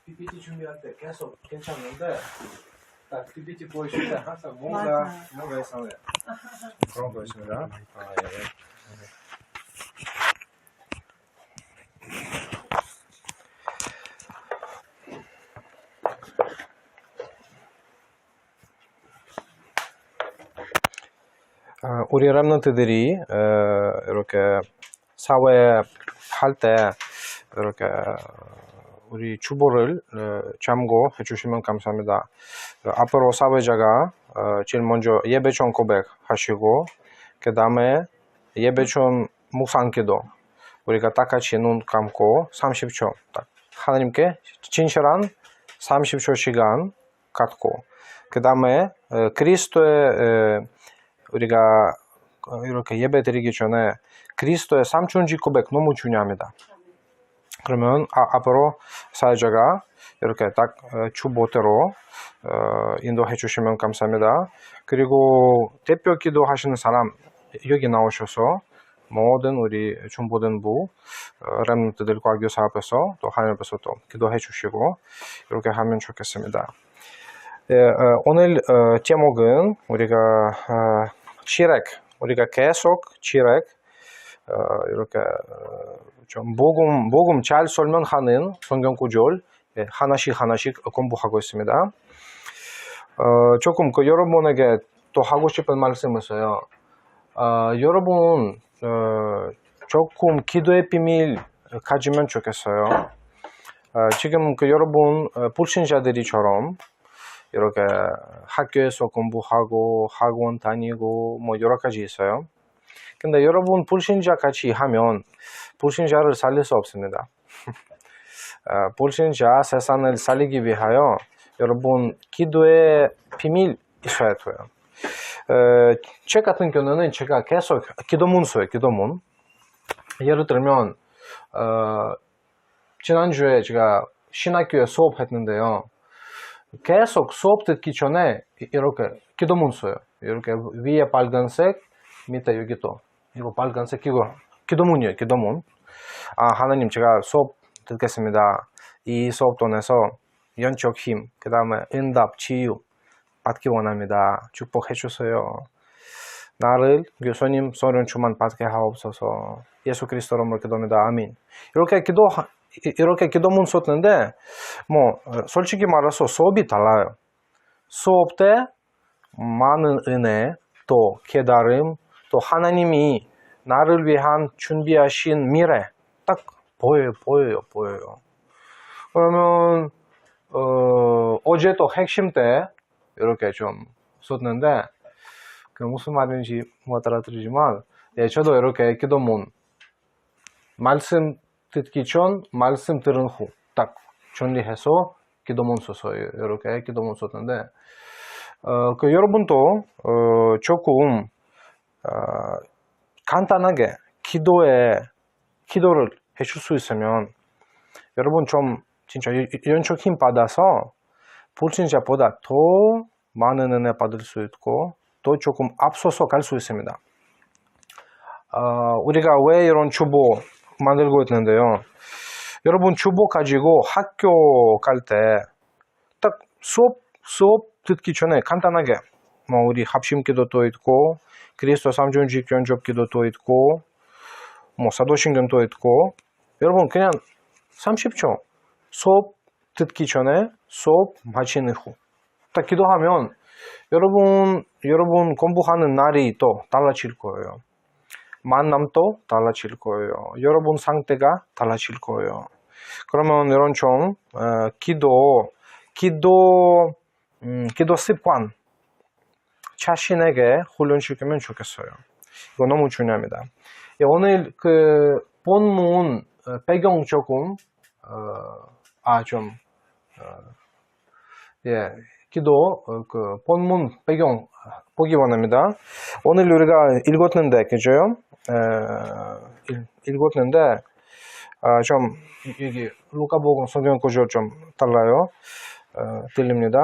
PPT 준비할 때 계속 괜찮은데 딱 PPT 보여줄 때 항상 뭔가 이상해. 그런 거 있습니다. 우리 랩런트들이 이렇게 사회 할 때 이렇게 우리 주보를 참고해 주시면 감사합니다. 앞으로 사회자가 제일 먼저 예배전 고백하시고 그 다음에 예배전 묵상기도 우리가 다 같이 눈 감고 30초 딱 하나님께 진실한 30초 시간 갖고 그 다음에 그리스도의 우리가 이렇게 예배 드리기 전에 그리스도의 삼천지 고백 너무 중요합니다. 그러면 앞으로 사회자가 이렇게 딱 주보대로 인도해 주시면 감사합니다. 그리고 대표 기도하시는 사람 여기 나오셔서 모든 우리 중보등부 렘넌트들 과교사 앞에서 또 하나님 앞에서 또 기도해 주시고 이렇게 하면 좋겠습니다. 오늘 제목은 우리가 지렉 우리가 계속 지렉 이렇게 좀 복음 잘 설명하는 성경 구절 하나씩 공부하고 있습니다. 조금 여러분에게 또 하고 싶은 말씀을 써요. 여러분 조금 기도의 비밀 가지면 좋겠어요. 지금 여러분 불신자들이처럼 이렇게 학교에서 공부하고 학원 다니고 뭐 여러 가지 있어요. 근데 여러분 불신자 같이 하면 불신자를 살릴 수 없습니다. 불신자 세상을 살리기 위하여 여러분 기도의 비밀 있어야 돼요. 제 같은 경우는 제가 계속 기도문 써요. 기도문. 예를 들면 지난주에 제가 신학교에 수업했는데요. 계속 수업 듣기 전에 이렇게 기도문 써요. 이렇게 위에 빨간색, 밑에 여기 또 이거 빨간색 이거 기도문이에요. 기도문. 하나님 제가 수업 듣겠습니다. 이 수업 통해서 영적 힘, 그 다음에 응답, 치유 받기 원합니다. 축복해 주세요. 나를 교수님 소련 주만 받게 하옵소서. 예수 그리스도 이름으로 기도합니다. 아멘. 이렇게 기도문 썼는데 뭐 솔직히 말해서 수업이 달라요. 수업 때 많은 은혜, 또 깨달음, 또 하나님이 나를 위한 준비하신 미래 딱 보여요. 그러면 어제 또 핵심 때 이렇게 좀 썼는데 무슨 말인지 못 알아들지만 저도 이렇게 기도문 말씀 듣기 전 말씀 들은 후 딱 정리해서 기도문 썼어요. 이렇게 기도문 썼는데 여러분도 조금 간단하게 기도를 해줄 수 있으면 여러분 좀 진짜 영적 힘 받아서 불신자보다 더 많은 은혜 받을 수 있고 또 조금 앞서서 갈 수 있습니다. 우리가 왜 이런 주보 만들고 있는데요. 여러분 주보 가지고 학교 갈 때 딱 수업 듣기 전에 간단하게 뭐 우리 합심 기도도 있고 그리스도 삼존직 연접 기도도 있고 뭐 사도신경도 있고 여러분 그냥 30초 수업 듣기 전에 수업 마치는 후 딱 기도하면 여러분 공부하는 날이 또 달라질 거예요. 만남도 달라질 거예요. 여러분 상태가 달라질 거예요. 그러면 이런 좀 기도 습관 자신에게 훈련시키면 좋겠어요. 이거 너무 중요합니다. 오늘 본문 배경 조금 기도 본문 배경 보기 원합니다. 오늘 우리가 읽었는데 그죠? 읽었는데 좀 여기 루카복음 성경 구절 좀 달라요. 들립니다.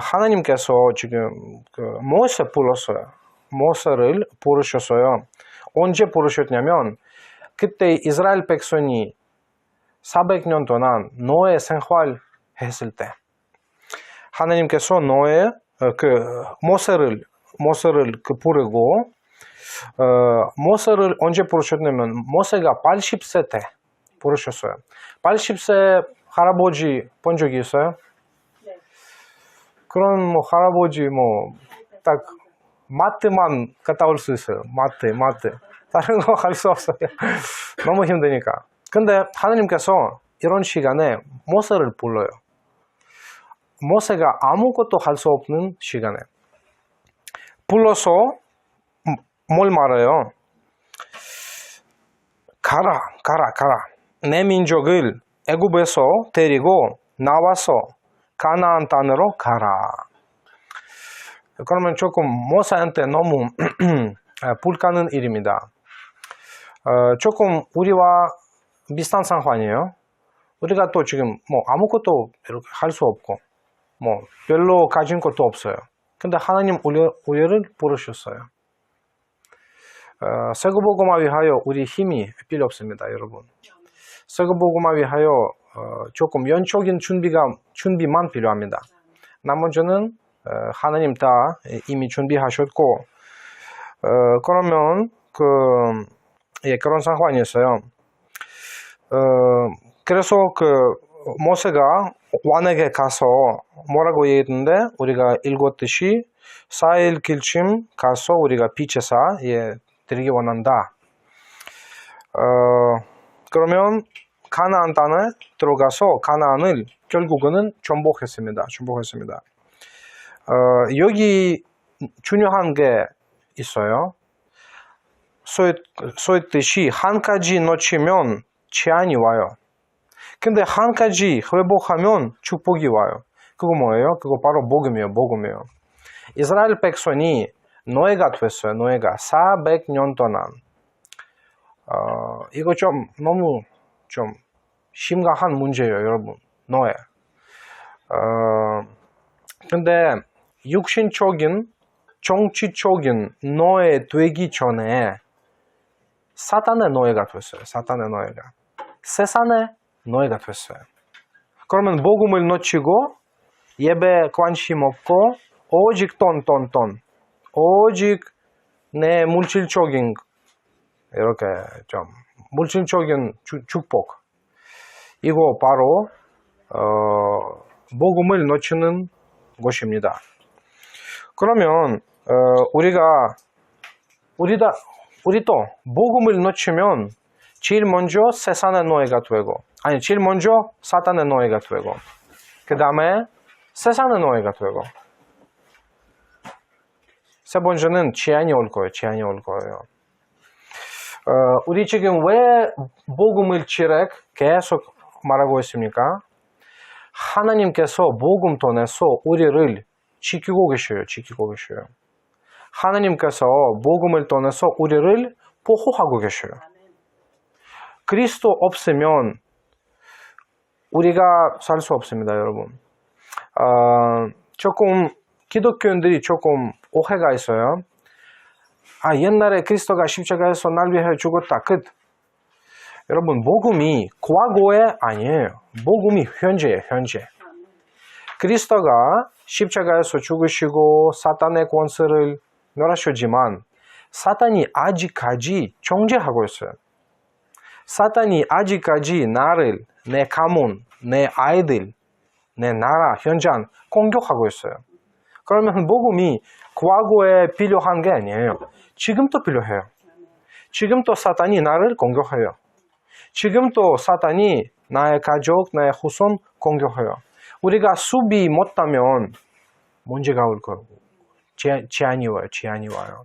하나님께서 지금 모세 불렀어요. 모세를 부르셨어요. 언제 부르셨냐면 그때 이스라엘 백성이 400년 동안 노예 생활했을 때 하나님께서 노예 모세를 부르고 모세를 언제 부르셨냐면 모세가 80세 때 부르셨어요. 80세 할아버지 본 적이 있어요? 네. 그런 할아버지 딱 마트만 갔다 올 수 있어요. 마트. 다른 거 할 수 없어요. 너무 힘드니까. 근데 하나님께서 이런 시간에 모세를 불러요. 모세가 아무것도 할 수 없는 시간에 불러서 뭘 말해요? 가라. 내 민족을 애굽에서 데리고 나와서 가나안 땅으로 가라. 그러면 조금 모세한테 너무 불가능한 일입니다. 조금 우리와 비슷한 상황이에요. 우리가 또 지금 아무것도 이렇게 할 수 없고 별로 가진 것도 없어요. 근데 하나님 우리를 부르셨어요. 세계복음화 위하여 우리 힘이 필요 없습니다, 여러분. 세계복음화 위하여 조금 연초긴 준비만 필요합니다. 나머지는 하나님 다 이미 준비하셨고, 그러면 그런 상황이었어요. 그래서 모세가 왕에게 가서 뭐라고 얘기했는데 우리가 읽었듯이 4일 길쯤 가서 우리가 빛에서 드리기 원한다. 그러면 가나안 땅에 들어가서 가나안을 결국은 정복했습니다. 여기 중요한 게 있어요. 소했듯이 한 가지 놓치면 재앙이 와요. 근데 한 가지 회복하면 축복이 와요. 그거 뭐예요? 그거 바로 복음이에요. 이스라엘 백성이 노예가 됐어요. 노예가 400년 동안. 이거 너무 심각한 문제예요, 여러분. 노예. 근데 육신적인 정치적인 노예 되기 전에 사탄의 노예가 됐어요. 세상의 노예가 됐어요. 그러면 복음을 놓치고 예배 관심 없고 오직 돈. 오직 내 물질적인 이렇게 물질적인 축복. 이거 바로 복음을 놓치는 것입니다. 그러면 우리도 복음을 놓치면 제일 먼저 세상의 노예가 되고 제일 먼저 사탄의 노예가 되고 그 다음에 세상의 노예가 되고 세 번째는 재앙이 올 거예요. 우리 지금 왜 복음을 계속 말하고 있습니까? 하나님께서 복음 통해서 우리를 지키고 계셔요. 하나님께서 복음을 통해서 우리를 보호하고 계셔요. 그리스도 없으면 우리가 살 수 없습니다, 여러분. 조금 기독교인들이 조금 오해가 있어요. 옛날에 그리스도가 십자가에서 날 위해 죽었다. 여러분, 복음이 과거에 아니에요. 복음이 현재예요, 현재. 그리스도가 십자가에서 죽으시고 사탄의 권세를 멸하셨지만 사탄이 아직까지 정죄하고 있어요. 사탄이 아직까지 나를, 내 가문, 내 아이들, 내 나라, 현장 공격하고 있어요. 그러면 복음이 과거에 필요한 게 아니에요. 지금도 필요해요. 지금도 사탄이 나를 공격해요. 지금도 사탄이 나의 가족, 나의 후손 공격해요. 우리가 수비 못하면 문제가 올 거고 재앙이 와요.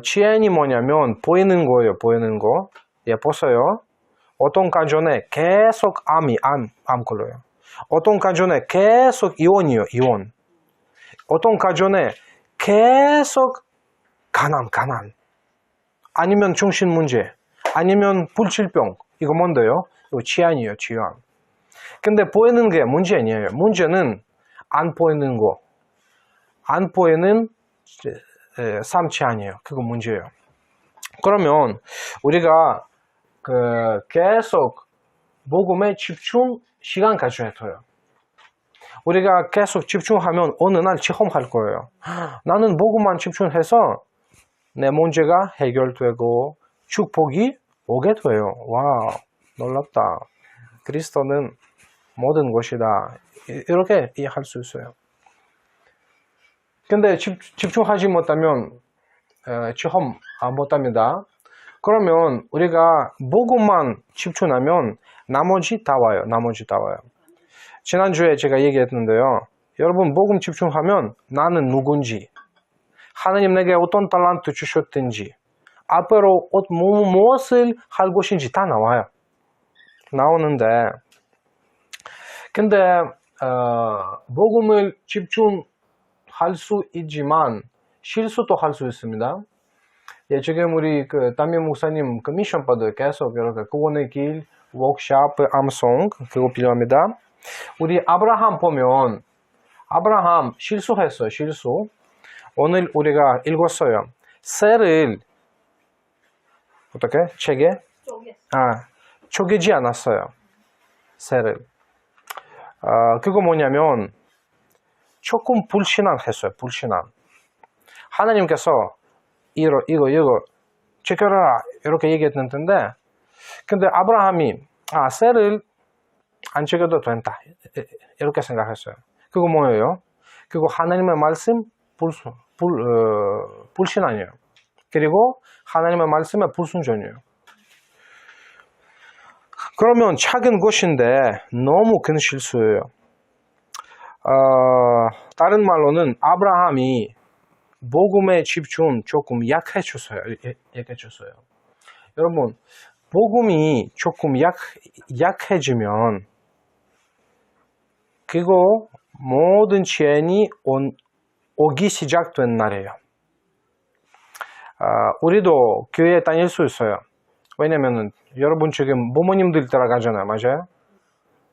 재앙이 뭐냐면 보이는 거예요. 보세요. 어떤 가정에 계속 암 걸려요. 어떤 가정에 계속 이혼이에요. 어떤 가정에 계속 가난. 아니면 정신 문제. 아니면 불치병. 이거 뭔데요? 이거 재앙이에요. 근데 보이는 게 문제 아니에요. 문제는 안 보이는 거. 안 보이는 삶 재앙이에요. 그거 문제예요. 그러면 우리가 계속 복음에 집중 시간 가져야 돼요. 우리가 계속 집중하면 어느 날 체험할 거예요. 나는 복음만 집중해서 내 문제가 해결되고 축복이 오게 돼요. 와, 놀랍다. 그리스도는 모든 것이다. 이렇게 이해할 수 있어요. 근데 집중하지 못하면 체험 못합니다. 그러면 우리가 복음만 집중하면 나머지 다 와요. 나머지 다 와요. 지난주에 제가 얘기했는데요. 여러분 복음 집중하면 나는 누군지, 하나님 내게 어떤 달란트 주셨든지, 앞으로 무엇을 할 것인지 다 나와요. 나오는데 근데 복음을 집중할 수 있지만 실수도 할 수 있습니다. 예, 지금 우리 담임 목사님 미션바드 계속 이렇게 구원의 길 워크샵 암송 그거 필요합니다. 우리 아브라함 보면 아브라함 실수했어요. 실수. 오늘 우리가 읽었어요. 셀을 어떻게? 책에? 쪼개지 않았어요. 셀을. 그거 뭐냐면 조금 불신앙했어요. 불신앙. 하나님께서 이거 지켜라 이렇게 얘기했는데 근데 아브라함이 셀을 안 지켜도 된다 이렇게 생각했어요. 그거 뭐예요? 그거 하나님의 말씀 불신앙이에요. 그리고 하나님의 말씀에 불순종이에요. 그러면 작은 것인데 너무 큰 실수예요. 다른 말로는 아브라함이 복음의 집중 조금 약해졌어요. 여러분, 복음이 조금 약해지면 그거 모든 죄인이 오기 시작된 날이에요. 우리도 교회에 다닐 수 있어요. 왜냐면은 여러분 지금 부모님들 따라가잖아요. 맞아요?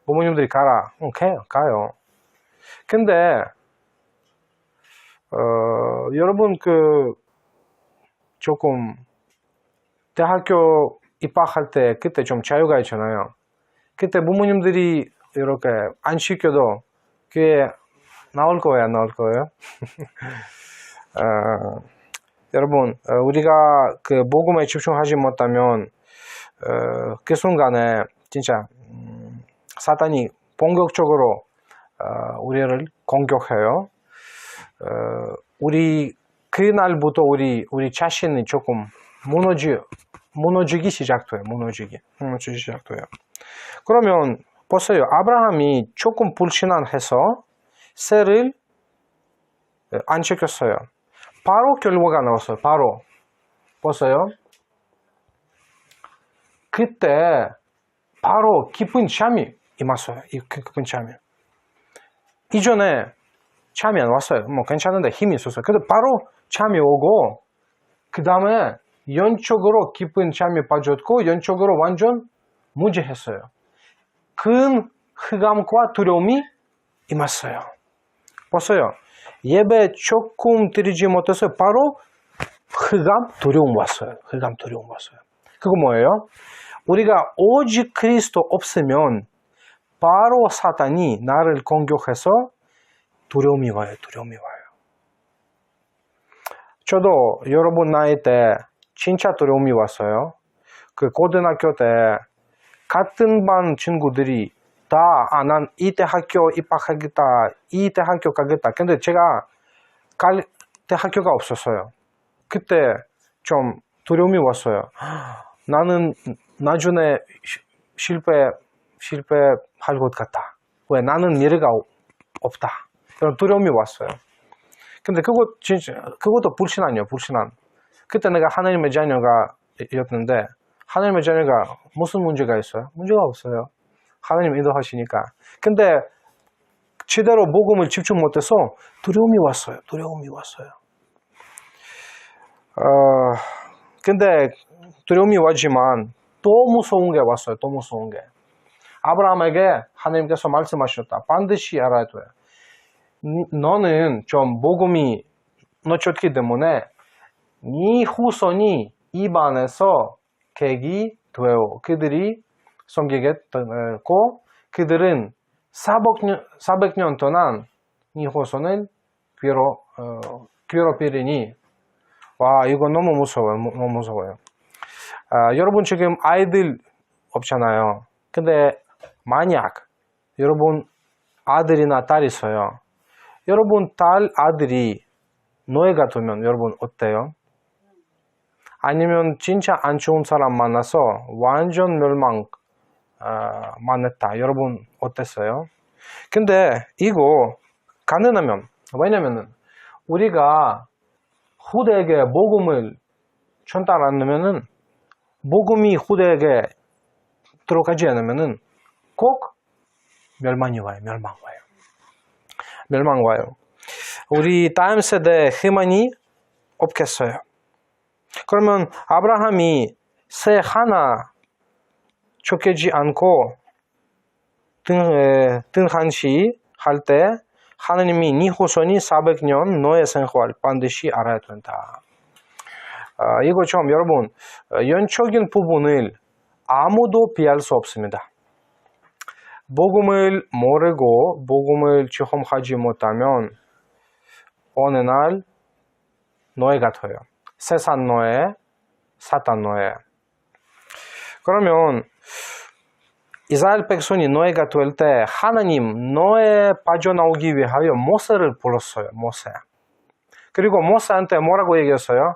부모님들이 가라. 가요. 근데 여러분 조금 대학교 입학할 때 그때 좀 자유가 있잖아요. 그때 부모님들이 이렇게 안 시켜도 교회 나올 거예요, 안 나올 거예요? 여러분, 우리가 복음에 집중하지 못하면 그 순간에 진짜 사탄이 본격적으로 우리를 공격해요. 우리 그날부터 우리 자신이 조금 무너지기 시작돼요. 무너지기 시작돼요. 그러면 보세요. 아브라함이 조금 불신앙해서 셀을 안 지켰어요. 바로 결과가 나왔어요. 바로 보세요. 그때 바로 기쁜 잠이 임했어요. 기쁜 잠이. 이전에 잠이 안 왔어요. 뭐 괜찮은데 힘이 있었어요. 근데 바로 잠이 오고 그 다음에 연적으로 기쁜 잠이 빠졌고 연적으로 완전 무지했어요. 큰 흑암과 두려움이 임했어요. 보세요. 예배 조금 드리지 못해서 바로 흑암 두려움 왔어요. 흑암 두려움 왔어요. 그거 뭐예요? 우리가 오직 그리스도 없으면 바로 사탄이 나를 공격해서 두려움이 와요. 두려움이 와요. 저도 여러분 나이 때 진짜 두려움이 왔어요. 고등학교 때 같은 반 친구들이 다 난 이 대학교 입학하겠다, 이 대학교 가겠다. 근데 제가 갈 대학교가 없었어요. 그때 좀 두려움이 왔어요. 나는 나중에 실패할 것 같다. 왜? 나는 미래가 없다. 그런 두려움이 왔어요. 근데 그것도 불신앙이에요. 불신앙. 그때 내가 하나님의 자녀였는데 하나님의 자녀가 무슨 문제가 있어요? 문제가 없어요. 하나님 인도하시니까. 근데 제대로 복음을 집중 못해서 두려움이 왔어요. 두려움이 왔어요. 근데 두려움이 왔지만 또 무서운 게 왔어요. 또 무서운 게. 아브라함에게 하나님께서 말씀하셨다. 반드시 알아야 돼요. 너는 좀 복음이 놓쳤기 때문에 네 후손이 입안에서 객이 되어 그들이 섬기겠고 그들은 400년 동안 이 후손을 괴롭히리니 와 이거 너무 무서워요. 너무 무서워요. 여러분 지금 아이들 없잖아요. 근데 만약 여러분 아들이나 딸이 있어요. 여러분 딸 아들이 노예 같으면 여러분 어때요? 아니면 진짜 안 좋은 사람 만나서 완전 멸망 만났다. 여러분 어땠어요? 근데 이거 가능하면 왜냐면은 우리가 후대에게 복음을 전달하면은 복음이 후대에게 들어가지 않으면은 꼭 멸망이 와요. 멸망 와요. 우리 다음 세대에 희망이 없겠어요. 그러면 아브라함이 새 하나 쫓기지 않고 등한시 할 때 하나님이 네 후손이 400년 노예 생활 반드시 알아야 된다. 이거 좀 여러분 연적인 부분을 아무도 피할 수 없습니다. 복음을 모르고 복음을 체험하지 못하면 어느 날 노예가 돼요. 세상 노예, 사탄 노예. 그러면 이스라엘 백성이 노예가 될 때 하나님 노예 빠져나오기 위하여 모세를 불렀어요. 모세. 그리고 모세한테 뭐라고 얘기했어요?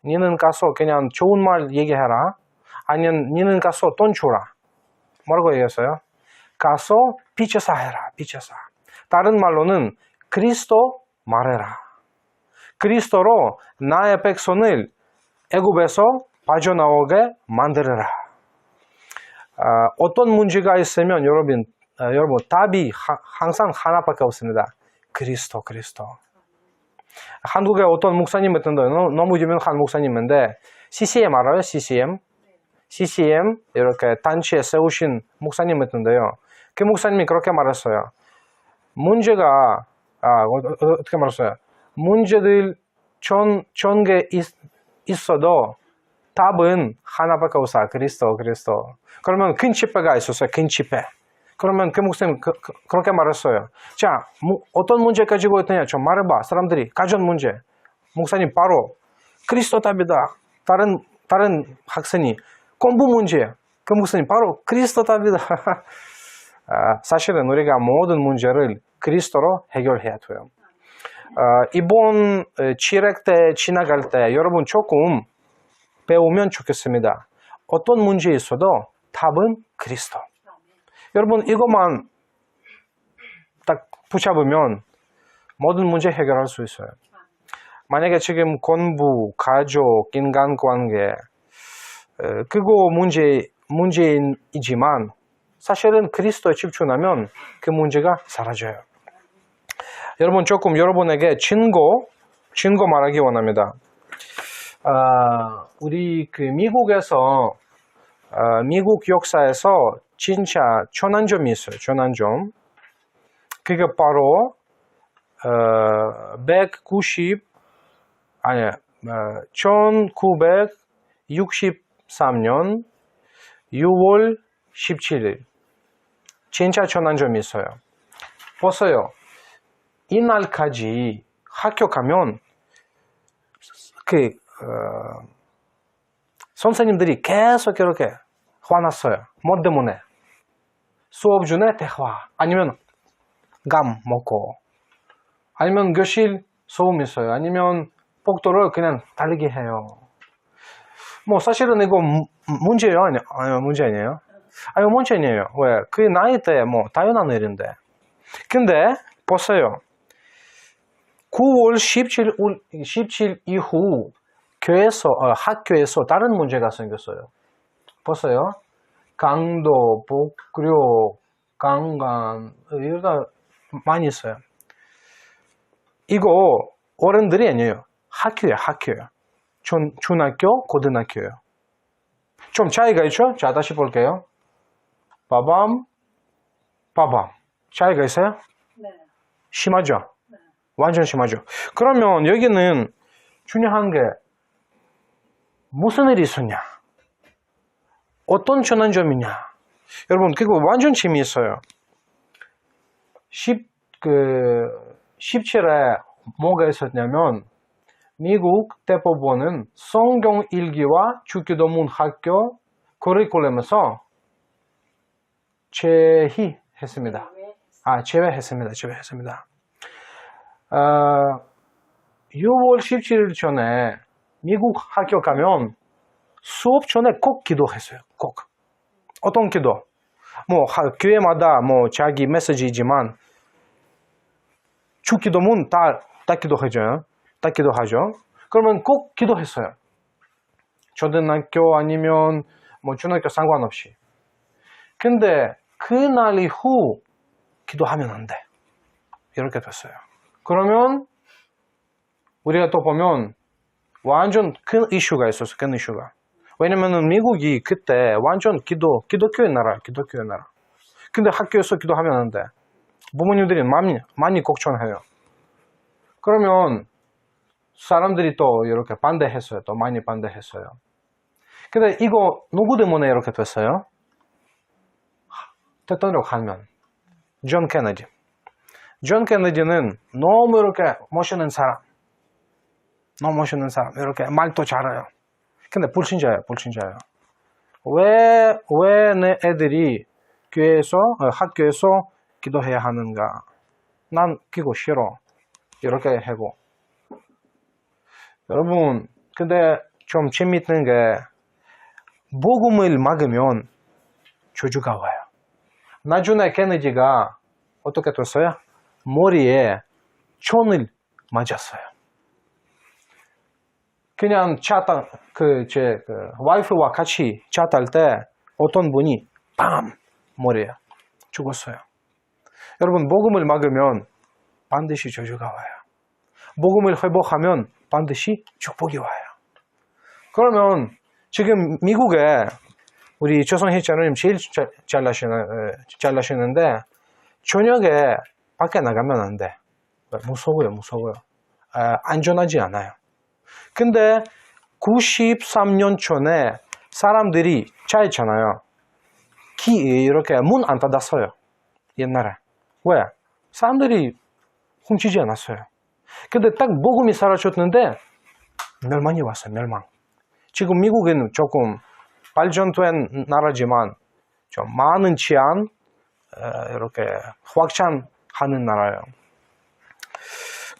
니는 가서 그냥 좋은 말 얘기해라. 아니면 니는 가서 돈 주라. 뭐라고 얘기했어요? 가서 빚제사 해라. 빚제사. 다른 말로는 그리스도 말해라. 그리스도로 나의 백성을 애굽에서 빠져나오게 만들어라. 어떤 문제가 있으면 여러분 답이 항상 하나밖에 없습니다. 그리스도. 한국에 어떤 목사님 있던데 너무 유명한 목사님인데 CCM 알아요? CCM 이렇게 단체에 세우신 목사님 있던데요. 그 목사님이 그렇게 말했어요. 문제가 어떻게 말했어요? 문제들 천 개 있어도 답은 하나밖에 없어. 그리스도. 그러면 큰 집회가 있었어요. 큰 집회. 그러면 그 목사님 그렇게 말했어요. 자, 어떤 문제 가지고 있느냐? 좀 말해봐. 사람들이 가진 문제. 목사님 바로 그리스도 답이다. 다른 학생이 공부 문제. 그 목사님 바로 그리스도 답이다. 사실은 우리가 모든 문제를 그리스도로 해결해야 돼요. 이번 7회 때 지나갈 때 여러분 조금 배우면 좋겠습니다. 어떤 문제 있어도 답은 그리스도. 여러분 이것만 딱 붙잡으면 모든 문제 해결할 수 있어요. 만약에 지금 공부, 가족, 인간관계 그거 문제이지만 사실은 그리스도에 집중하면 그 문제가 사라져요. 여러분 조금 여러분에게 증거 말하기 원합니다. 우리 그 미국에서 미국 역사에서 진짜 전환점이 있어요. 전환점. 그게 바로 1963년 6월 17일 진짜 전환점이 있어요. 보세요. 이날까지 학교 가면 선생님들이 계속 이렇게 화났어요. 뭐 때문에? 수업 중에 대화, 아니면 감 먹고, 아니면 교실 소음 있어요. 아니면 복도를 그냥 달리기 해요. 뭐 사실은 이거 문제예요? 아니요, 문제 아니에요? 아니요, 문제 아니에요. 왜? 그 나이 때 뭐 당연한 일인데. 근데 보세요. 9월 17 이후 학교에서 다른 문제가 생겼어요. 보세요. 강도, 복력, 강간, 이러다 많이 있어요. 이거 어른들이 아니에요. 학교예요. 중학교, 고등학교예요. 좀 차이가 있죠? 자, 다시 볼게요. 빠밤. 차이가 있어요? 네. 심하죠? 네. 완전 심하죠. 그러면 여기는 중요한 게 무슨 일이 있었냐? 어떤 전환점이냐? 여러분, 그거 완전 재미있어요. 17에 뭐가 있었냐면, 미국 대법원은 성경 일기와 주기도문 학교 커리큘럼에서 제외했습니다. 제외했습니다. 6월 17일 전에 미국 학교 가면 수업 전에 꼭 기도했어요. 꼭. 어떤 기도? 뭐 교회마다 뭐 자기 메시지지만 주기도문 다 기도하죠. 그러면 꼭 기도했어요. 초등학교 아니면 뭐 중학교 상관없이. 근데 그날 이후 기도하면 안 돼. 이렇게 됐어요. 그러면 우리가 또 보면 완전 큰 이슈가 있었어. 큰 이슈가. 왜냐면은 미국이 그때 완전 기독교의 나라. 근데 학교에서 기도하면 안 돼. 부모님들이 많이 걱정해요. 그러면 사람들이 또 이렇게 반대했어요. 또 많이 반대했어요. 근데 이거 누구 때문에 이렇게 됐어요? 대통령 하면 존 케네디. 존 케네디는 너무 이렇게 멋있는 사람. 이렇게 말도 잘해요. 근데 불신자예요. 왜 내 애들이 학교에서 기도해야 하는가? 난 그거 싫어. 이렇게 하고. 여러분, 근데 좀 재밌는 게 복음을 막으면 저주가 와요. 나중에 케네디가 어떻게 됐어요? 머리에 총을 맞았어요. 그냥 제 와이프와 같이 차 탈 때 어떤 분이 빰! 머리에 죽었어요. 여러분, 복음을 막으면 반드시 저주가 와요. 복음을 회복하면 반드시 축복이 와요. 그러면 지금 미국에 우리 조성희자님 제일 잘나시는데 저녁에 밖에 나가면 안 돼. 무서워요. 안전하지 않아요. 근데 93년 전에 사람들이 차 있잖아요. 이렇게 문 안 닫았어요. 옛날에. 왜? 사람들이 훔치지 않았어요. 근데 딱 복음이 사라졌는데 멸망이 왔어요. 멸망. 지금 미국은 조금 발전된 나라지만 좀 많은 치안 이렇게 확장하는 나라예요.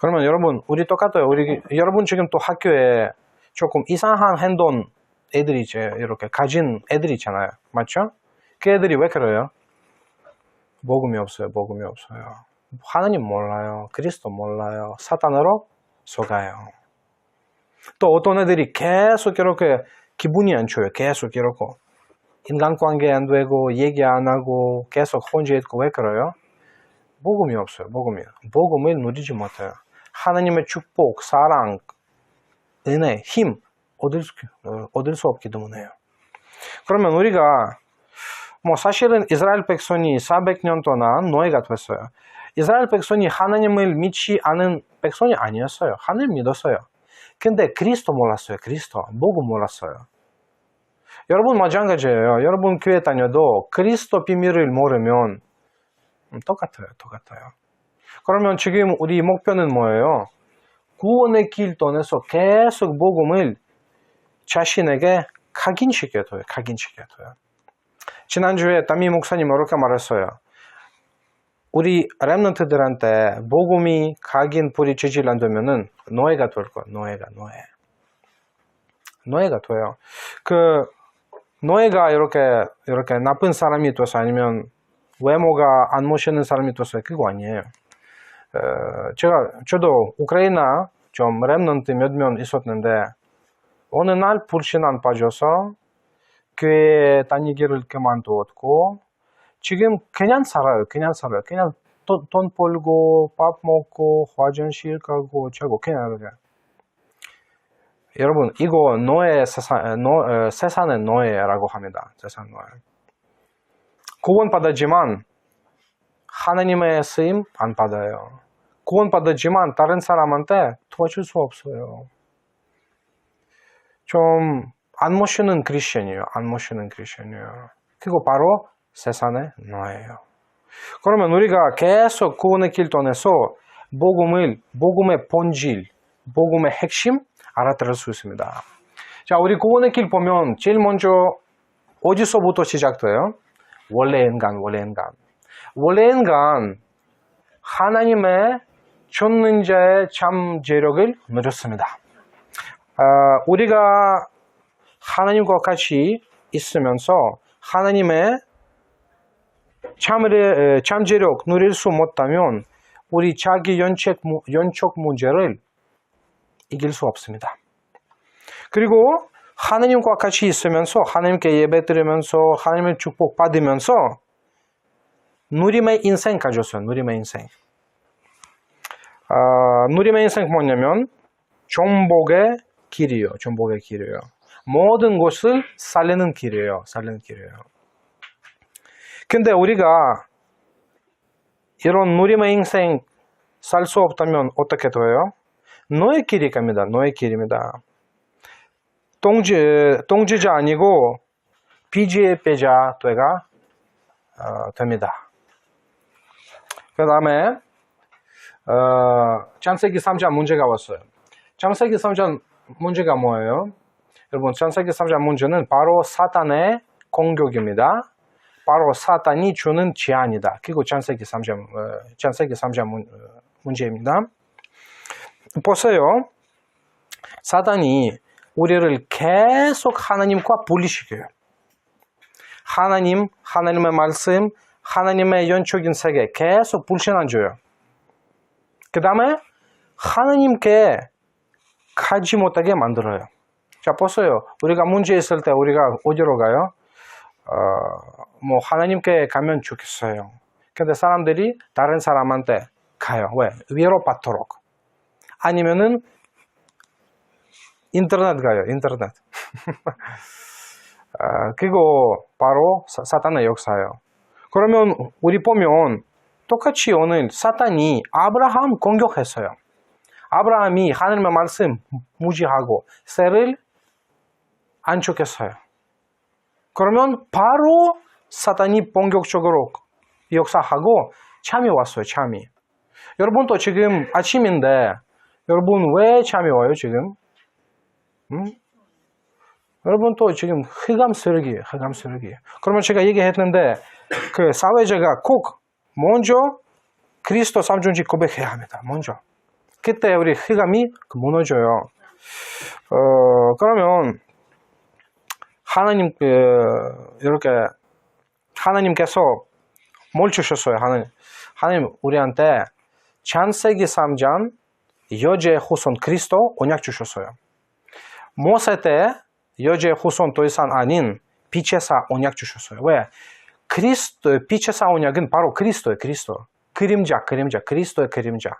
그러면 여러분, 우리 똑같아요. 여러분 지금 또 학교에 조금 이상한 행동 애들이 이렇게 가진 애들이 있잖아요. 맞죠? 그 애들이 왜 그래요? 복음이 없어요. 하나님 몰라요. 그리스도 몰라요. 사탄으로 속아요. 또 어떤 애들이 계속 이렇게 기분이 안 좋아요. 계속 이렇게 인간관계 안 되고 얘기 안 하고 계속 혼자 있고 왜 그래요? 복음이 없어요. 복음을 누리지 못해요. 하나님의 축복, 사랑, 은혜, 힘 얻을 수 없기 때문에요. 그러면 우리가 사실은 이스라엘 백성이 400년 동안 노예가 됐어요. 이스라엘 백성이 하나님을 믿지 않은 백성이 아니었어요. 하나님 믿었어요. 근데 그리스도 몰랐어요. 복음 몰랐어요. 여러분 마찬가지예요. 여러분 교회 다녀도 그리스도 비밀을 모르면 똑같아요. 그러면 지금 우리 목표는 뭐예요? 구원의 길 떠나서 계속 복음을 자신에게 각인시켜야 돼요. 지난주에 담임 목사님 이렇게 말했어요. 우리 렘넌트들한테 복음이 각인 뿌리치지 않으면은 노예가 될 거예요. 노예가 돼요. 그 노예가 이렇게 나쁜 사람이 돼서 아니면 외모가 안 멋있는 사람이 돼서 그거 아니에요. 저도 우크라이나 좀 렘넌트 몇 명 있었는데 어느 날 불신앙 빠져서 교회 다니기를 그만두었고 지금 그냥 살아요. 그냥 돈 벌고 밥 먹고 화장실 가고 자고 그냥 그래. 여러분 이거 세상의 노예라고 합니다. 세상 노예. 구원 받았지만 하나님의 쓰임 안 받아요. 구원 받았지만 다른 사람한테 도와줄 수 없어요. 좀 안 모시는 크리스천이에요. 그거 바로 세상의 노예예요. 그러면 우리가 계속 구원의 길 통해서 복음의 본질, 복음의 핵심 알아들을 수 있습니다. 자, 우리 구원의 길 보면 제일 먼저 어디서부터 시작돼요? 원래 인간. 원래 인간, 하나님의 전능자의 잠재력을 누렸습니다. 우리가 하나님과 같이 있으면서 하나님의 잠재력 누릴 수 못하면 우리 자기 연적 문제를 이길 수 없습니다. 그리고 하나님과 같이 있으면서 하나님께 예배드리면서 하나님의 축복 받으면서 누림의 인생 가졌어요. 누림의 인생. 누림의 인생 뭐냐면 정복의 길이에요. 정복의 길이에요. 모든 것을 살리는 길이에요. 살리는 길이에요. 근데 우리가 이런 누림의 인생 살 수 없다면 어떻게 돼요? 너의 길이 갑니다. 너의 길입니다. 동지자 아니고 비지의 빼자 되가 됩니다. 그 다음에 창세기 3장 문제가 왔어요. 창세기 3장 문제가 뭐예요? 여러분, 창세기 3장 문제는 바로 사탄의 공격입니다. 바로 사탄이 주는 제안이다. 그리고 창세기 3장 문제입니다. 보세요. 사탄이 우리를 계속 하나님과 분리시켜요. 하나님의 말씀, 하나님의 영적인 세계 계속 불신앙줘요. 그 다음에 하나님께 가지 못하게 만들어요. 자, 보세요. 우리가 문제 있을 때 우리가 어디로 가요? 하나님께 가면 좋겠어요. 근데 사람들이 다른 사람한테 가요. 왜? 위로받도록. 아니면은 인터넷 가요. 인터넷. 그거 바로 사탄의 역사예요. 그러면 우리 보면 똑같이 오늘 사탄이 아브라함 공격했어요. 아브라함이 하나님의 말씀 무시하고 셀을 안축했어요. 그러면 바로 사탄이 본격적으로 역사하고 참이 왔어요. 참이. 여러분도 지금 아침인데 여러분 왜 참이 와요 지금? 여러분 또 지금 흑암스러기예요. 그러면 제가 얘기했는데 그 사회자가 꼭 먼저 그리스도 삼존지 고백해야 합니다. 먼저. 그때 우리 흑암이 무너져요. 그러면 이렇게 하나님께서 뭘 주셨어요? 하나님 우리한테 창세기 3장 여제 후손 그리스도 언약 주셨어요. 모세 때 여제 후손 더 이상 아닌 빛의 사 언약 주셨어요. 왜? 빛의 사 언약은 바로 그리스도예요. 그림자, 그리스도의 그림자.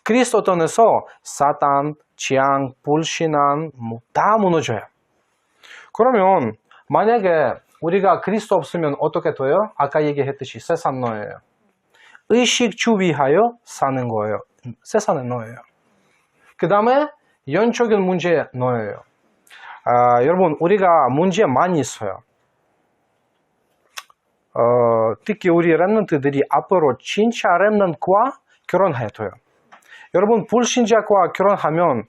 그리스도 통해서 사탄, 지향, 불신앙 다 무너져요. 그러면 만약에 우리가 그리스도 없으면 어떻게 돼요? 아까 얘기했듯이 세상 노예예요. 의식 주의하여 사는 거예요. 세상의 노예예요. 그 다음에 영적인 문제 노예예요. 여러분 우리가 문제 많이 있어요. 특히 우리 렘넌트들이 앞으로 진짜 렘넌트와 결혼해야 돼요. 여러분 불신자과 결혼하면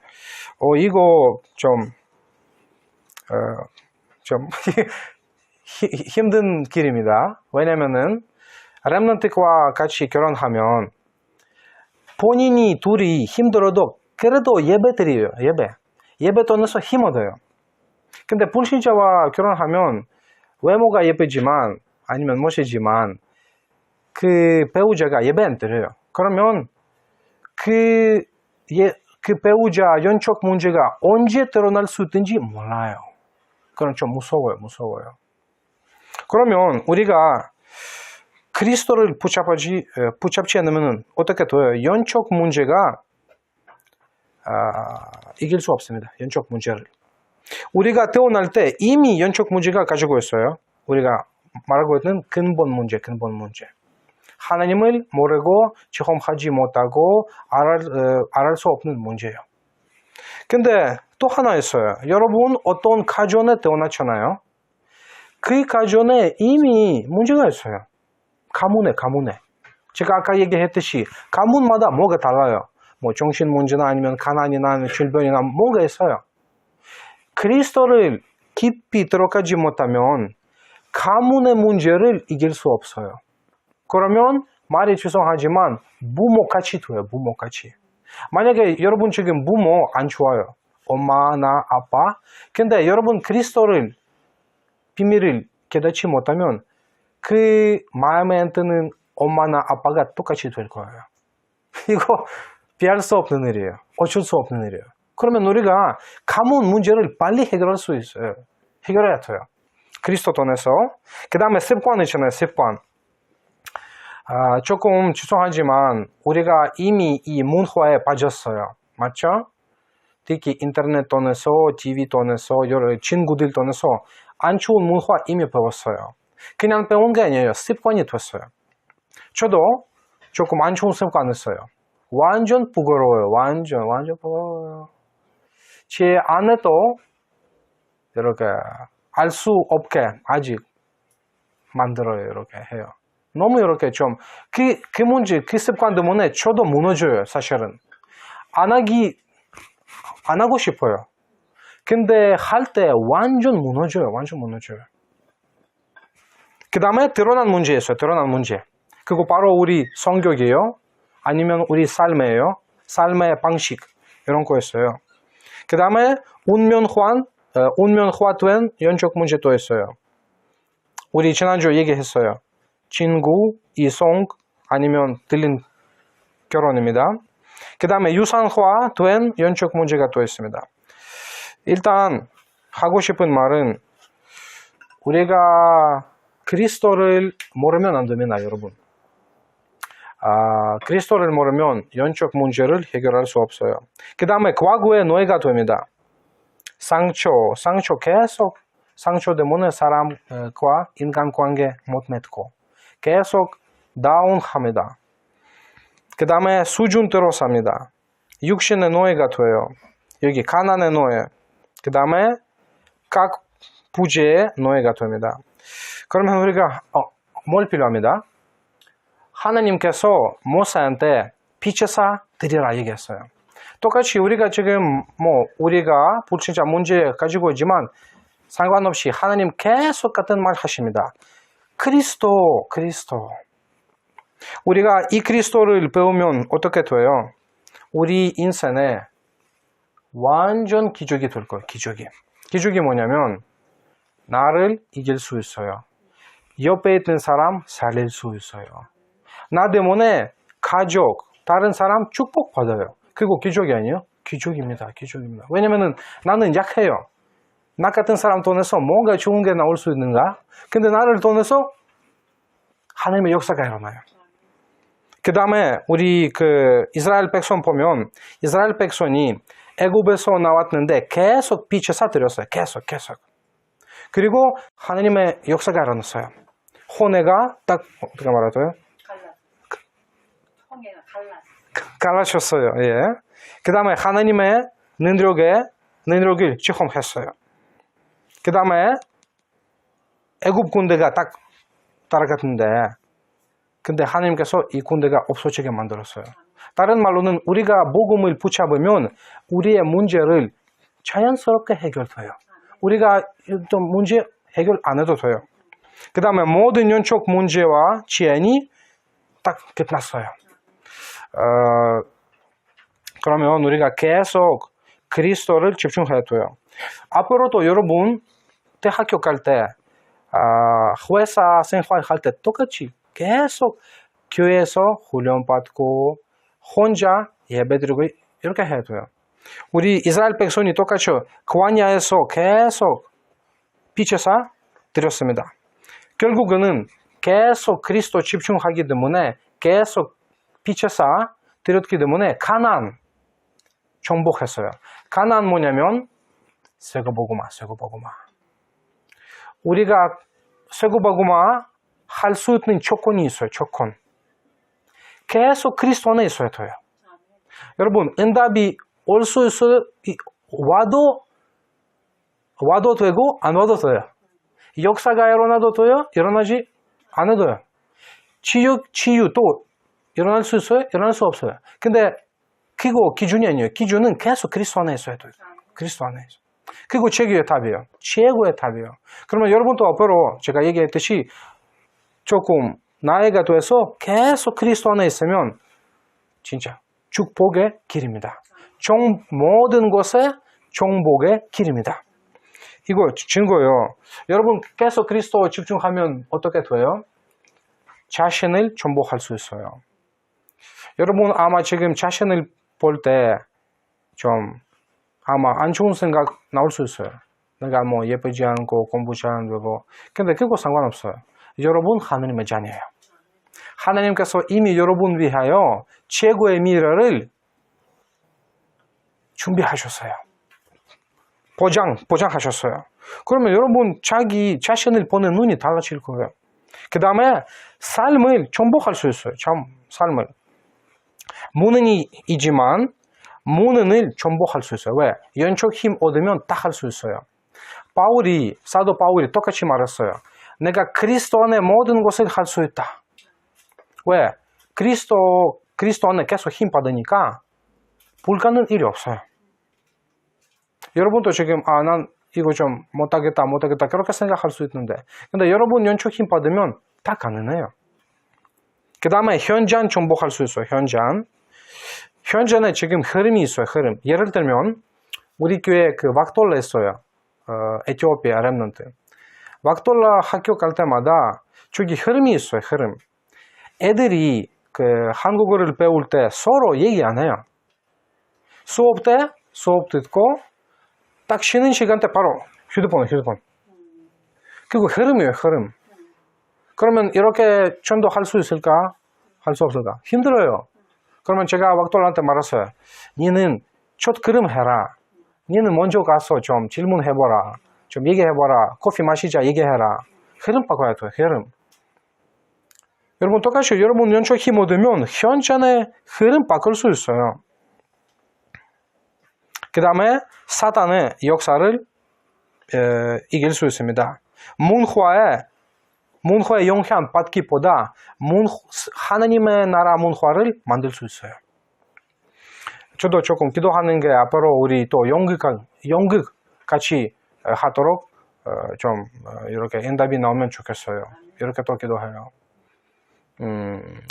이거 좀 힘든 길입니다. 왜냐면은 렘넌트와 같이 결혼하면 본인이 둘이 힘들어도 그래도 예배드려요. 예배 통해서 힘 얻어요. 근데 불신자와 결혼하면 외모가 예쁘지만 아니면 멋지지만 그 배우자가 예배 안 드려요. 그러면 그 배우자 영적 문제가 언제 드러날 수 있든지 몰라요. 그건 좀 무서워요. 그러면 우리가 그리스도를 붙잡지 않으면 어떻게 돼요? 영적 문제가 이길 수 없습니다. 영적 문제를. 우리가 태어날 때 이미 영적 문제가 가지고 있어요. 우리가 말하고 있는 근본 문제. 하나님을 모르고 체험하지 못하고 알을 수 없는 문제예요. 근데 또 하나 있어요. 여러분 어떤 가정에 태어났잖아요. 그 가정에 이미 문제가 있어요. 가문에. 제가 아까 얘기했듯이 가문마다 뭐가 달라요. 뭐 정신 문제나 아니면 가난이나 질병이나 뭐가 있어요. 그리스도를 깊이 들어가지 못하면 가문의 문제를 이길 수 없어요. 그러면 말이 죄송하지만 부모같이 돼요. 부모같이. 만약에 여러분 지금 부모 안 좋아요. 엄마나 아빠. 근데 여러분 그리스도를 비밀을 깨닫지 못하면 그 마음에 안 드는 엄마나 아빠가 똑같이 될 거예요. 이거 피할 수 없는 일이에요. 어쩔 수 없는 일이에요. 그러면 우리가 가문 문제를 빨리 해결할 수 있어요. 해결해야 돼요. 그리스도 통해서. 그 다음에 습관 있잖아요. 습관. 조금 죄송하지만 우리가 이미 이 문화에 빠졌어요. 맞죠? 특히 인터넷 통해서, TV 통해서, 여러 친구들 통해서 안 좋은 문화 이미 배웠어요. 그냥 배운 게 아니에요. 습관이 됐어요. 저도 조금 안 좋은 습관 있어요. 완전 부끄러워요. 완전 부끄러워요. 제 아내도 이렇게 알 수 없게 아직 만들어요. 이렇게 해요. 너무 이렇게 좀 그 문제, 그 습관 때문에 저도 무너져요. 사실은 안 하고 싶어요. 근데 할 때 완전 무너져요. 그 다음에 드러난 문제 있어요. 드러난 문제. 그거 바로 우리 성격이에요. 아니면 우리 삶이에요. 삶의 방식. 이런 거였어요. 그 다음에 운명화된 연적 문제 또 있어요. 우리 지난주에 얘기했어요. 친구, 이성, 아니면 들린 결혼입니다. 그 다음에 유산화된 연적 문제가 또 있습니다. 일단 하고 싶은 말은 우리가 그리스도를 모르면 안 됩니다, 여러분. 그리스도를 모르면 연적 문제를 해결할 수 없어요. 그 다음에 과거의 노예가 됩니다. 상처 계속 상처 때문에 사람과 인간관계 못 맺고 계속 다운합니다. 그 다음에 수준대로 삽니다. 육신의 노예가 돼요. 여기 가난의 노예. 그 다음에 각 부재의 노예가 됩니다. 그러면 우리가 뭘 필요합니다? 하나님께서 모세한테 피처사 드리라 얘기했어요. 똑같이 우리가 지금 우리가 불신자 문제 가지고 있지만 상관없이 하나님 계속 같은 말 하십니다. 그리스도. 우리가 이 그리스도를 배우면 어떻게 돼요? 우리 인생에 완전 기적이 될 거예요. 기적이 뭐냐면 나를 이길 수 있어요. 옆에 있는 사람 살릴 수 있어요. 나 때문에 가족, 다른 사람 축복받아요. 그거 기적이 아니에요? 기적입니다. 왜냐면 나는 약해요. 나 같은 사람 통해서 뭔가 좋은 게 나올 수 있는가? 근데 나를 통해서 하나님의 역사가 일어나요. 그 다음에 우리 이스라엘 백성 보면 이스라엘 백성이 애굽에서 나왔는데 계속 빛을 드렸어요. 계속. 그리고 하나님의 역사가 일어났어요. 호네가 딱 어떻게 말하죠? 갈라졌어요. 예. 그 다음에 하나님의 능력을 체험했어요. 그 다음에 애굽 군대가 딱 따라갔는데 근데 하나님께서 이 군대가 없어지게 만들었어요. 다른 말로는 우리가 복음을 붙잡으면 우리의 문제를 자연스럽게 해결돼요. 우리가 좀 문제 해결 안 해도 돼요. 그 다음에 모든 연적 문제와 지연이 딱 끝났어요. 그러면 우리가 계속 그리스도를 집중해야 돼요. 앞으로도 여러분 대학교 갈 때, 회사 생활할 때 똑같이 계속 교회에서 훈련받고 혼자 예배드리고 이렇게 해야 돼요. 우리 이스라엘 백성이 똑같이 광야에서 계속 빛에서 드렸습니다. 결국은 계속 그리스도 집중하기 때문에 계속 빛에서 드렸기 때문에 가나안 정복했어요. 가나안 뭐냐면 세고보고마. 우리가 세고보고마 할 수 있는 조건이 있어요. 조건. 계속 그리스도 안에 있어야 돼요. 여러분 응답이 올 수 있어요. 와도 되고 안 와도 돼요. 역사가 일어나도 돼요? 일어나지 않아도요. 치유 또 일어날 수 있어요? 일어날 수 없어요. 근데 그거 기준이 아니에요. 기준은 계속 그리스도 안에 있어야 돼요. 그리스도 안에 있어요. 그리고 최고의 답이에요. 최고의 답이에요. 그러면 여러분도 앞으로 제가 얘기했듯이 조금 나이가 돼서 계속 그리스도 안에 있으면 진짜 축복의 길입니다. 모든 것에 정복의 길입니다. 이거 증거예요. 여러분 계속 그리스도에 집중하면 어떻게 돼요? 자신을 정복할 수 있어요. 여러분 아마 지금 자신을 볼 때 좀 아마 안 좋은 생각 나올 수 있어요. 내가 뭐 예쁘지 않고 공부 잘 안 되고. 근데 그거 상관없어요. 여러분 하나님의 자녀예요. 하나님께서 이미 여러분 위하여 최고의 미래를 준비하셨어요. 보장하셨어요. 그러면 여러분 자기 자신을 보는 눈이 달라질 거예요. 그 다음에 삶을 정복할 수 있어요. 삶을. 무능이지만 무능을 정복할 수 있어요. 왜? 영적 힘 얻으면 다 할 수 있어요. 사도 바울이 똑같이 말했어요. 내가 그리스도 안에 모든 것을 할 수 있다. 왜? 그리스도 안에 계속 힘 받으니까 불가능한 일이 없어요. 여러분도 지금 난 이거 좀 못하겠다 그렇게 생각할 수 있는데 근데 여러분 영적 힘 받으면 다 가능해요. 그 다음에 현장 정복할 수 있어요. 현장에 지금 흐름이 있어요. 흐름. 예를 들면 우리 교회 그 왁돌라 있어요. 에티오피아 렘넌트. 왁돌라 학교 갈 때마다 저기 흐름이 있어요. 흐름. 애들이 그 한국어를 배울 때 서로 얘기 안 해요. 수업 때 수업 듣고 딱 쉬는 시간 때 바로 휴대폰. 그리고 흐름이에요. 흐름. 그러면 이렇게 전도할 수 있을까? 할 수 없을까? 힘들어요. 그러면 제가 왁돌라한테 말했어요. 니는 첫 그림 해라. 니는 먼저 가서 좀 질문해보라. 좀 얘기해보라. 커피 마시자 얘기해라. 흐름 바꿔야 돼요. 흐름. 여러분 똑같이 여러분 영적 힘 얻으면 현장의 흐름 바꿀 수 있어요. 그 다음에 사단의 역사를 이길 수 있습니다. 문화의 영향 받기보다 하나님의 나라 문화를 만들 수 있어요. 저도 조금 기도하는 게 앞으로 우리 또 연극 같이 하도록 좀 이렇게 응답이 나오면 좋겠어요. 이렇게 또 기도해요.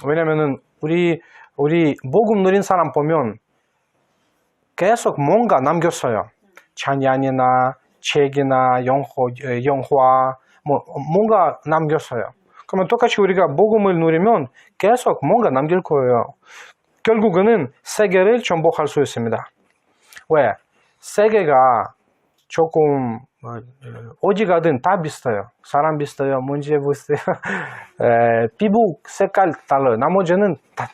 왜냐면은 우리 복음 누린 사람 보면 계속 뭔가 남겼어요. 찬양이나 책이나 영화 뭔가 남겼어요. 그러면 똑같이 우리가 복음을 누리면 계속 뭔가 남길 거예요. 결국은 세계를 정복할 수 있습니다. 왜? 세계가 조금 어디 가든 다 비슷해요. 사람 비슷해요. 문제 비슷해요. 피부 색깔 달라요. 나머지는 다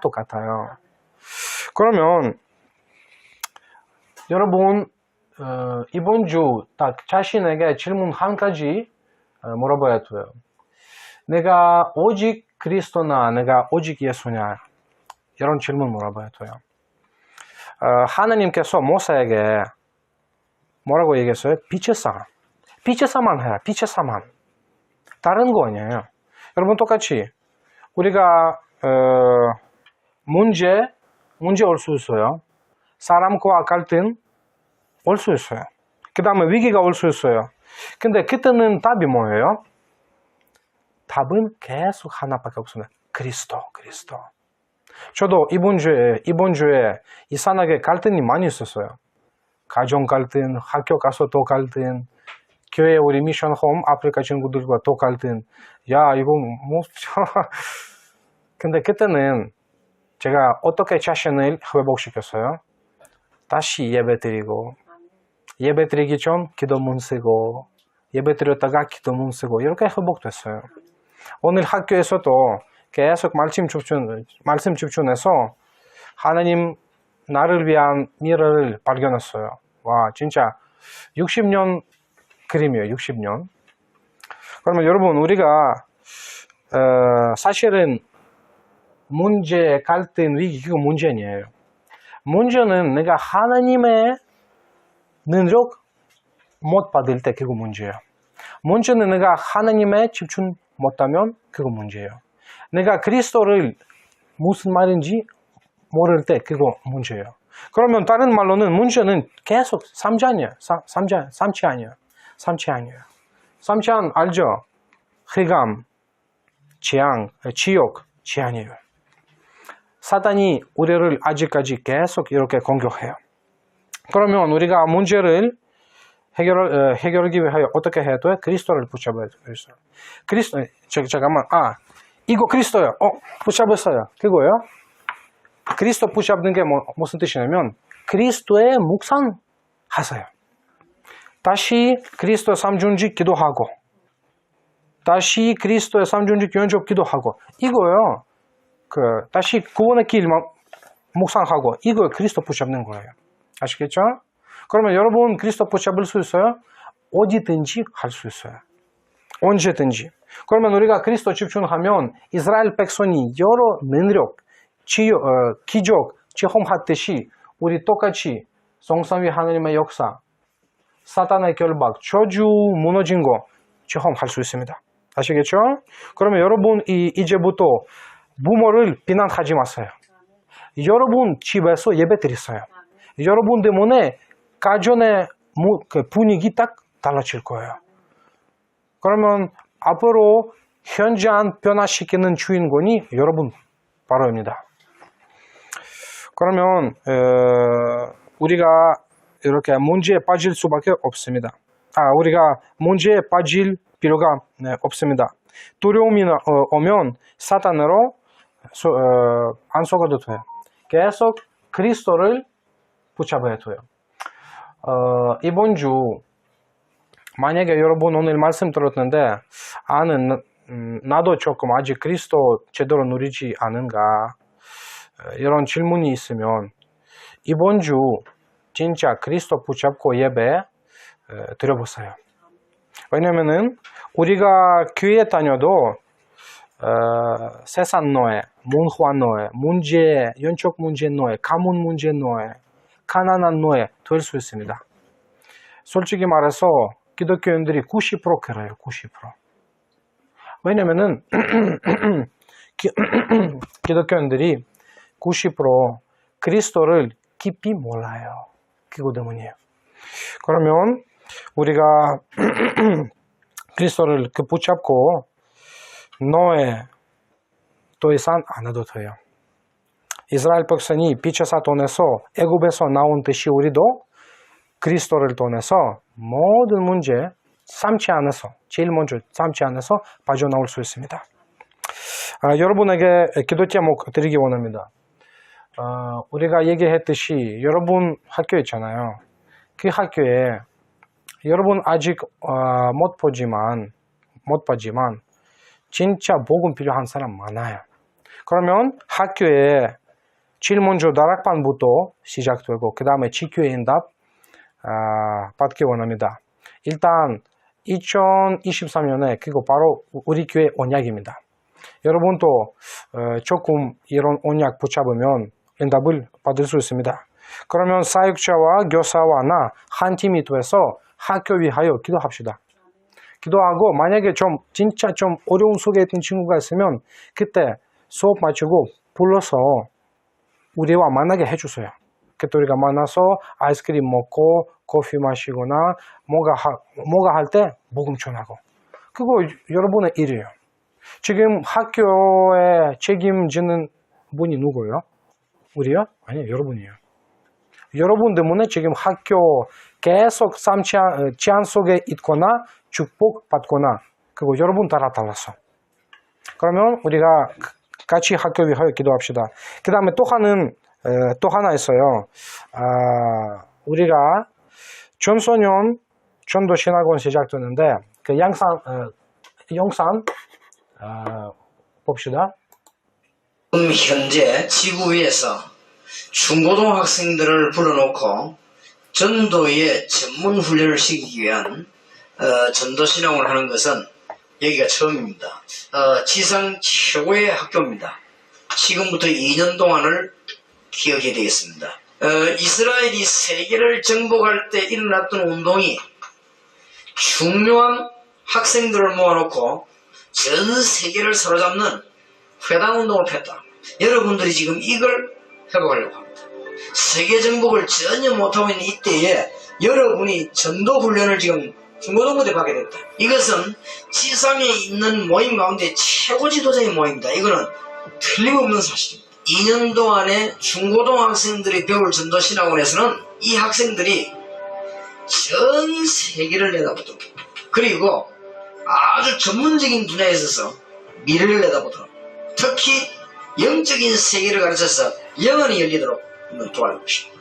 똑같아요. 그러면 여러분 이번 주 딱 자신에게 질문 한 가지 물어봐야 돼요. 내가 오직 그리스도나 내가 오직 예수냐? 이런 질문 물어봐야 돼요. 하나님께서 모세에게 뭐라고 얘기했어요? 빛의 사만 해라. 빛의 사만. 다른 거 아니에요. 여러분 똑같이 우리가 문제 올 수 있어요. 사람과 갈등 올 수 있어요. 그 다음에 위기가 올 수 있어요. 근데 그때는 답이 뭐예요? 답은 계속 하나밖에 없습니다. 그리스도. 저도 이번 주에 이상하게 갈등이 많이 있었어요. 가정 갈등, 학교 가서 또 갈등, 교회 우리 미션 홈 아프리카 친구들과 또 갈등. 야, 이거 뭐 근데 그때는 제가 어떻게 자신을 회복시켰어요? 다시 예배드리고, 예배드리기 전 기도문 쓰고, 예배드렸다가 기도문 쓰고, 이렇게 회복됐어요. 오늘 학교에서도 계속 말씀 집중해서 하나님 나를 위한 미래를 발견했어요. 와, 진짜 60년 그림이에요. 60년. 그러면 여러분 우리가 사실은 문제, 갈등, 위기 그거 문제 아니에요. 문제는 내가 하나님의 능력 못 받을 때 그거 문제예요. 문제는 내가 하나님에 집중 못하면 그거 문제예요. 내가 그리스도를 무슨 말인지 모를 때 그거 문제예요. 그러면 다른 말로는 문제는 계속 삼치 아니에요. 삼치 아니에요. 삼치 아니에요. 삼치안 알죠? 흑암, 재앙, 지옥, 재앙이에요. 사단이 우리를 아직까지 계속 이렇게 공격해요. 그러면 우리가 문제를 해결하기 위하여 어떻게 해야 돼? 그리스도를 붙잡아야 돼. 잠깐만. 이거 그리스도요. 붙잡았어요. 그거요. 그리스도 붙잡는 게 무슨 뜻이냐면 그리스도의 묵상하세요. 다시 그리스도 삼중직 기도하고 다시 그리스도의 삼중직 연접 기도하고 이거요. 다시 구원의 길 묵상하고 이거 그리스도 붙잡는 거예요. 아시겠죠? 그러면 여러분 그리스도 붙잡을 수 있어요? 어디든지 할 수 있어요. 언제든지. 그러면 우리가 그리스도 집중하면 이스라엘 백성이 여러 능력, 기적, 체험했듯이 우리 똑같이 성삼위 하나님의 역사, 사탄의 결박, 저주 무너진 거 체험할 수 있습니다. 아시겠죠? 그러면 여러분 이제부터 부모를 비난하지 마세요. 여러분 집에서 예배 드리세요. 여러분 때문에 가정의 분위기 딱 달라질 거예요. 그러면 앞으로 현장 변화시키는 주인공이 여러분 바로입니다. 그러면 우리가 이렇게 문제에 빠질 수밖에 없습니다. 우리가 문제에 빠질 필요가 없습니다. 두려움이 오면 사탄으로 안 속아도 돼요. 계속 그리스도를 붙잡아야 돼요. 이번 주 만약에 여러분 오늘 말씀 들었는데 나도 조금 아직 그리스도 제대로 누리지 않은가 이런 질문이 있으면 이번 주 진짜 그리스도 붙잡고 예배 드려보세요. 왜냐면은 우리가 교회 다녀도 세상 노예, 문화 노예, 연적 문제 노예, 가문 문제 노예, 가난한 노예 될 수 있습니다. 솔직히 말해서 기독교인들이 90% 그래요. 90%. 왜냐면은 기독교인들이 90% 그리스도를 깊이 몰라요. 그거 때문이에요. 그러면 우리가 그리스도를 붙잡고 노예 더 이상 안 해도 돼요. 이스라엘 백성이 빛의 사돈에서 애굽에서 나온 듯이 우리도 그리스도를 통해서 모든 문제 삼치 안에서 제일 먼저 삼치 안에서 빠져나올 수 있습니다. 여러분에게 기도 제목 드리기 원합니다. 우리가 얘기했듯이 여러분 학교 있잖아요. 그 학교에 여러분 아직 못 보지만 진짜 복음 필요한 사람 많아요. 그러면 학교에 제일 먼저 다락방부터 시작되고 그 다음에 지교의 응답 받기 원합니다. 일단 2023년에 그거 바로 우리 교회 언약입니다. 여러분도 조금 이런 언약 붙잡으면 응답을 받을 수 있습니다. 그러면 사역자와 교사와 나 한 팀이 돼서 학교 위하여 기도합시다. 기도하고 만약에 진짜 좀 어려운 속에 있던 친구가 있으면 그때 수업 마치고 불러서 우리와 만나게 해주세요. 그때 우리가 만나서 아이스크림 먹고 커피 마시거나 뭐가 할 때 복음 전하고 그거 여러분의 일이에요. 지금 학교에 책임지는 분이 누구예요? 우리요? 아니요, 여러분이에요. 여러분 때문에 지금 학교 계속 제한 속에 있거나 축복받거나 그거 여러분 따라 달라서 그러면 우리가 같이 학교 위하여 기도합시다. 그 다음에 또 하나 있어요. 우리가 전소년 전도신학원 시작됐는데 그 영상 봅시다. 현재 지구 위에서 중고등학생들을 불러놓고 전도의 전문 훈련을 시키기 위한 전도신학원을 하는 것은 여기가 처음입니다. 지상 최고의 학교입니다. 지금부터 2년 동안을 기억해야 되겠습니다. 이스라엘이 세계를 정복할 때 일어났던 운동이 중요한 학생들을 모아놓고 전 세계를 사로잡는 회당운동을 폈다. 여러분들이 지금 이걸 회복하려고 합니다. 세계 정복을 전혀 못하고 있는 이때에 여러분이 전도훈련을 지금 중고등부대 받게 됐다. 이것은 지상에 있는 모임 가운데 최고 지도자의 모임이다. 이거는 틀림없는 사실입니다. 2년 동안에 중고등학생들이 배울 전도신학원에서는 이 학생들이 전 세계를 내다보도록, 그리고 아주 전문적인 분야에 있어서 미래를 내다보도록, 특히 영적인 세계를 가르쳐서 영혼이 열리도록 도와줄 것입니다.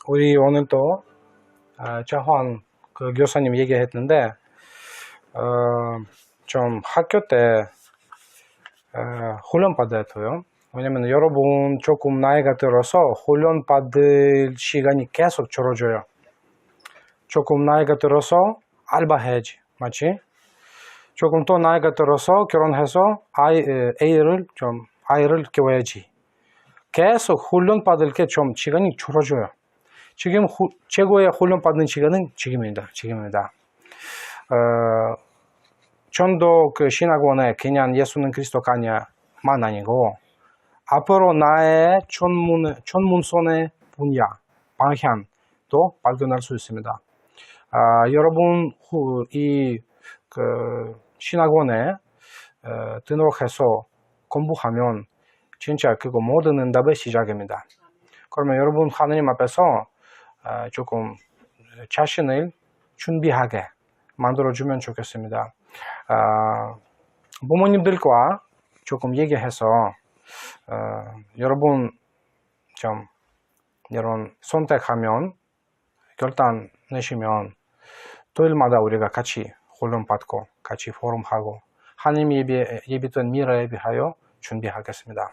우리 오늘도 자환 그 교사님 얘기했는데 좀 학교 때 훈련 받아야 돼요. 왜냐면 여러분 조금 나이가 들어서 훈련 받을 시간이 계속 줄어져요. 조금 나이가 들어서 알바해야지, 맞지? 조금 더 나이가 들어서 결혼해서 아이를 키워야지. 계속 훈련 받을 게 좀 시간이 줄어져요. 지금 최고의 훈련 받는 시간은 지금입니다. 전도 그 신학원에 그냥 예수는 그리스도가냐만 아니고 앞으로 나의 전문성의 분야, 방향도 발견할 수 있습니다. 여러분 이 그 신학원에 등록해서 공부하면 진짜 그거 모든 응답의 시작입니다. 그러면 여러분 하나님 앞에서 조금 자신을 준비하게 만들어주면 좋겠습니다. 부모님들과 조금 얘기해서 여러분 좀 이런 선택하면 결단 내시면 토요일마다 우리가 같이 훈련 받고 같이 포럼하고 하나님 예비된 미래에 위하여 준비하겠습니다.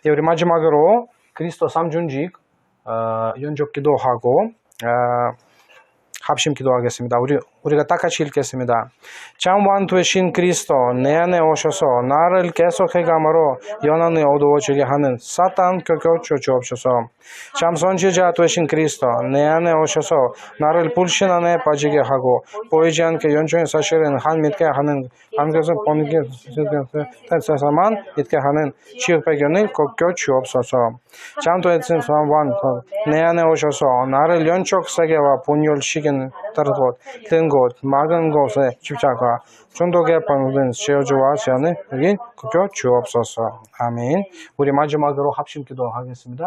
우리 마지막으로 그리스도 삼중직 연접 기도하고 합심 기도하겠습니다. 우리가 다 같이 읽겠습니다. 참 완투하신 그리스도 내 안에 오셔서 나를 계속 해감으로 연한에 어두워지게 하는 사탄 꺾어줘 주옵소서. 참 선지자 되신 그리스도 내 안에 오셔서 나를 불신 안에 빠지게 하고 보이지 않게 연중의 사실은 한 믿게 하는 한것은 보는 게 세상만 믿게 하는 지역배경을 꺾어 주옵소서. 참 도해진 사원 내 안에 오셔서 나를 연적 세계와 분열시키는 다른 곳, 든 곳, 막은 곳에 십자가, 중독의 방문, 지어주와 제안을 여기 꺾어 주옵소서. 아멘. 우리 마지막으로 합심 기도하겠습니다.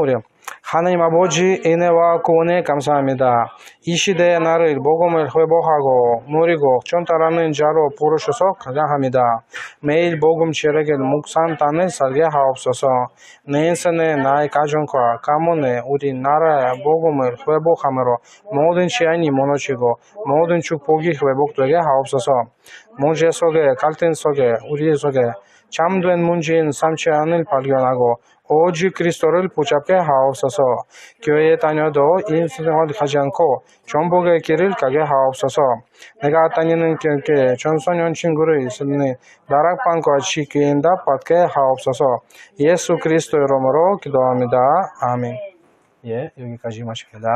우리 하나님 아버지 은혜와 구원에 감사합니다. 이 시대에 나를 복음을 회복하고 누리고 전달하는 자로 부르셔서 감사합니다. 매일 복음 체력의 묵상단을 살게 하옵소서. 내 인생에 나의 가정과 가문에 우리 나라의 복음을 회복함으로 모든 시안이 무너지고 모든 축복이 회복되게 하옵소서. 문제 속에 갈등 속에 우리 속에 참된 문제인 삼치 안을 발견하고 오직 그리스도를 붙잡게 하옵소서. 교회에 다녀도 인생을 가지 않고 전복의 길을 가게 하옵소서. 내가 다니는 길에 전소년 친구를 있으니 나락방과 지키인다 받게 하옵소서. 예수 그리스도 이름으로 기도합니다. 아멘. 여기까지 마칩니다.